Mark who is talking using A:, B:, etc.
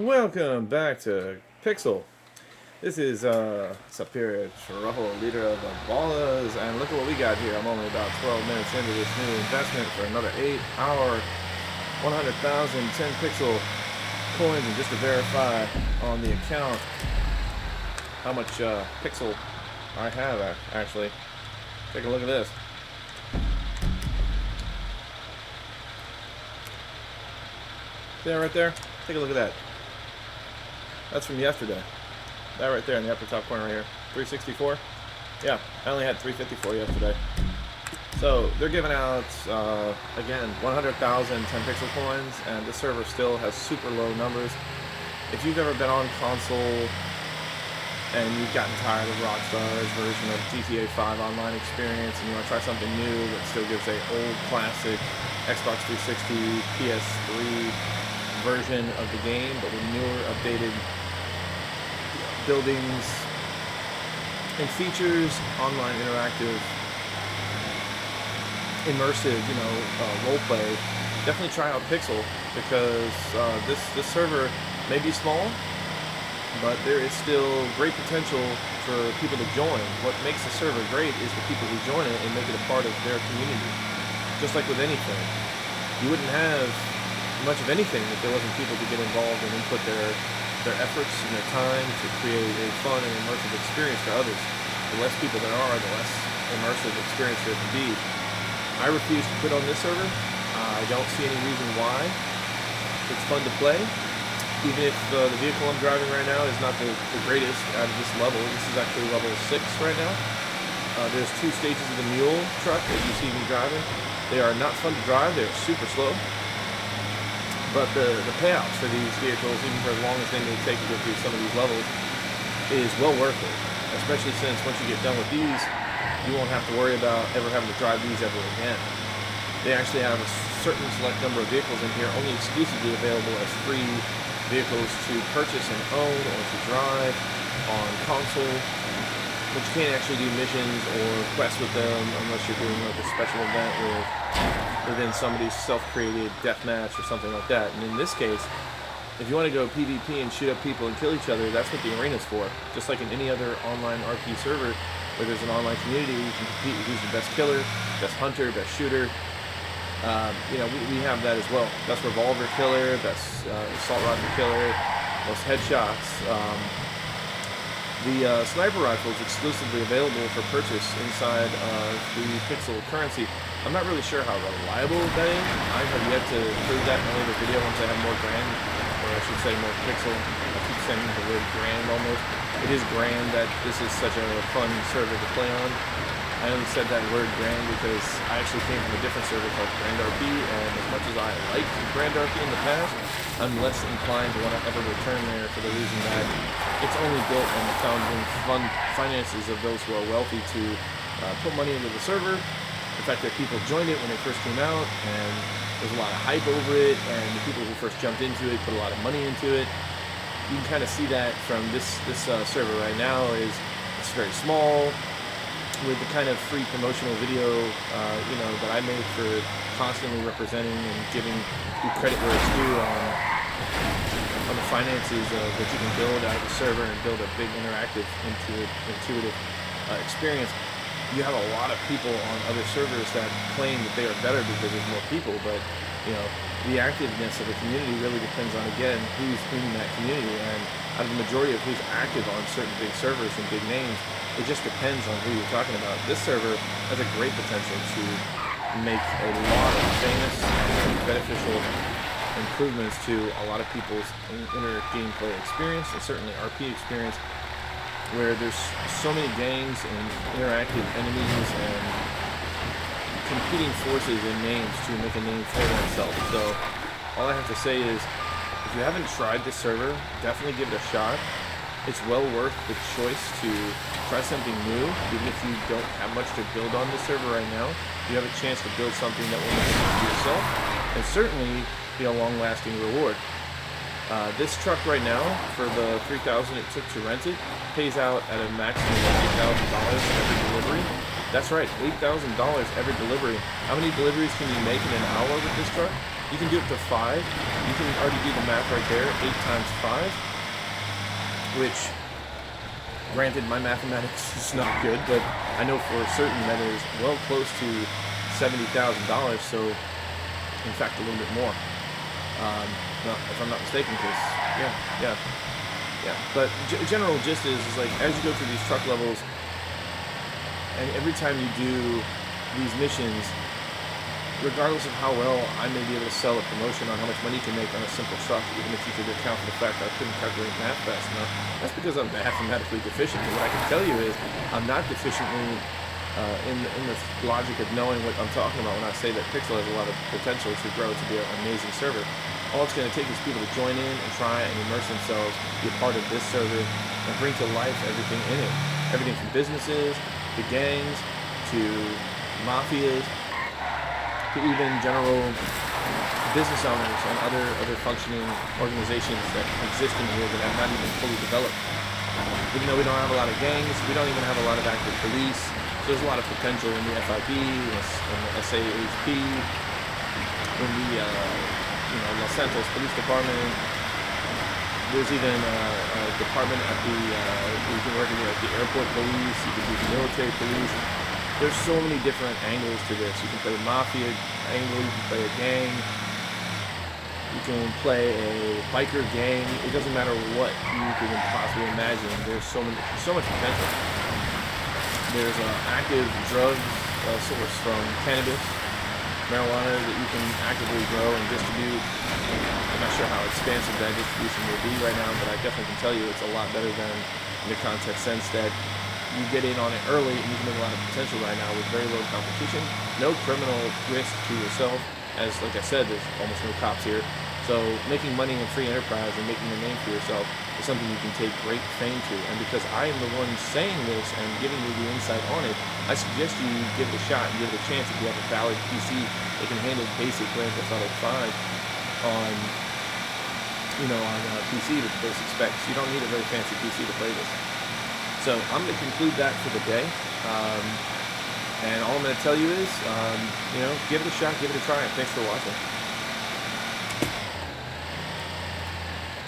A: Welcome back to Pixel. This is Superior Truffle, leader of the Ballas, and look at what we got here. I'm only about 12 minutes into this new investment for another 8-hour, 100,000 10 pixel coins, and just to verify on the account how much pixel I have actually. Take a look at this. See that right there? Take a look at that. That's from yesterday. That right there in the upper top corner right here. 364? Yeah, I only had 354 yesterday. So they're giving out, again, 100,000 10 pixel coins, and this server still has super low numbers. If you've ever been on console and you've gotten tired of Rockstar's version of GTA 5 online experience and you want to try something new that still gives a old classic Xbox 360, PS3 version of the game, but with newer, updated buildings and features, online interactive, immersive, role play, definitely try out Pixel, because this server may be small, but there is still great potential for people to join. What makes the server great is the people who join it and make it a part of their community. Just like with anything, you wouldn't have much of anything if there wasn't people to get involved and input their efforts and their time to create a fun and immersive experience for others. The less people there are, the less immersive experience there can be. I refuse to quit on this server. I don't see any reason why. It's fun to play. Even if the vehicle I'm driving right now is not the greatest out of this level. This is actually level 6 right now. There's 2 stages of the mule truck that you see me driving. They are not fun to drive. They're super slow. But the payouts for these vehicles, even for as long as they may take to get through some of these levels, is well worth it. Especially since once you get done with these, you won't have to worry about ever having to drive these ever again. They actually have a certain select number of vehicles in here only exclusively available as free vehicles to purchase and own or to drive on console, but you can't actually do missions or quests with them unless you're doing like a special event within somebody's self-created deathmatch or something like that. And in this case, if you want to go PvP and shoot up people and kill each other, that's what the arena's for. Just like in any other online RP server where there's an online community, you can compete with who's the best killer, best hunter, best shooter. We have that as well. Best revolver killer, best assault rifle killer, most headshots. The sniper rifle is exclusively available for purchase inside of the Pixel currency. I'm not really sure how reliable that is. I have yet to prove that in a later video once I have more grand, or I should say more Pixel. I keep saying the word grand almost. It is grand that this is such a fun server to play on. I only said that word grand because I actually came from a different server called Grand RP, and as much as I liked Grand RP in the past, I'm less inclined to want to ever return there for the reason that it's only built on the founding finances of those who are wealthy to put money into the server. The fact that people joined it when it first came out, and there's a lot of hype over it, and the people who first jumped into it put a lot of money into it. You can kind of see that from this server right now. It's very small, with the kind of free promotional video, that I made for constantly representing and giving you credit where it's due on the finances that you can build out of the server and build a big interactive, intuitive experience. You have a lot of people on other servers that claim that they are better because there's more people, but the activeness of the community really depends on, again, who's in that community. And out of the majority of who's active on certain big servers and big names, it just depends on who you're talking about. This server has a great potential to make a lot of famous and beneficial improvements to a lot of people's inner gameplay experience, and certainly RP experience, where there's so many gangs and interactive enemies and competing forces and names to make a name for themselves. So all I have to say is, if you haven't tried this server, definitely give it a shot. It's well worth the choice to try something new. Even if you don't have much to build on this server right now, you have a chance to build something that will make it for yourself, and certainly be a long-lasting reward. This truck right now, for the $3,000 it took to rent it, pays out at a maximum of $8,000 every delivery. That's right, $8,000 every delivery. How many deliveries can you make in an hour with this truck? You can do up to 5. You can already do the math right there. 8 times 5, which, granted, my mathematics is not good, but I know for certain that is well close to $70,000. So, in fact, a little bit more. If I'm not mistaken, because yeah. But general gist is like, as you go through these truck levels, and every time you do these missions, regardless of how well I may be able to sell a promotion on how much money you can make on a simple truck, even if you could account for the fact that I couldn't calculate math fast enough, that's because I'm mathematically deficient. And what I can tell you is, I'm not deficiently in the logic of knowing what I'm talking about when I say that Pixel has a lot of potential to grow to be an amazing server. All it's going to take is people to join in and try and immerse themselves, be a part of this server, and bring to life everything in it. Everything from businesses, to gangs, to mafias, to even general business owners and other functioning organizations that exist in here that have not even fully developed. Even though we don't have a lot of gangs, we don't even have a lot of active police. So there's a lot of potential in the FIB, in the SAHP, in the Los Santos Police Department. There's even a department at you can work at the airport police, you can do the military police. There's so many different angles to this. You can play a mafia angle, you can play a gang, you can play a biker gang. It doesn't matter what you can possibly imagine. There's so much potential. There's an active drug source from cannabis, marijuana, that you can actively grow and distribute. I'm not sure how expansive that distribution will be right now, but I definitely can tell you it's a lot better than in the context sense that you get in on it early and you can make a lot of potential right now with very low competition, no criminal risk to yourself, as like I said, there's almost no cops here. So making money in free enterprise and making a name for yourself is something you can take great fame to. And because I am the one saying this and giving you the insight on it, I suggest you give it a shot and give it a chance if you have a valid PC that can handle basic Grand Theft Auto 5 on PC with the basic specs. You don't need a very fancy PC to play this. So I'm going to conclude that for the day. And all I'm going to tell you is, give it a shot, give it a try, and thanks for watching.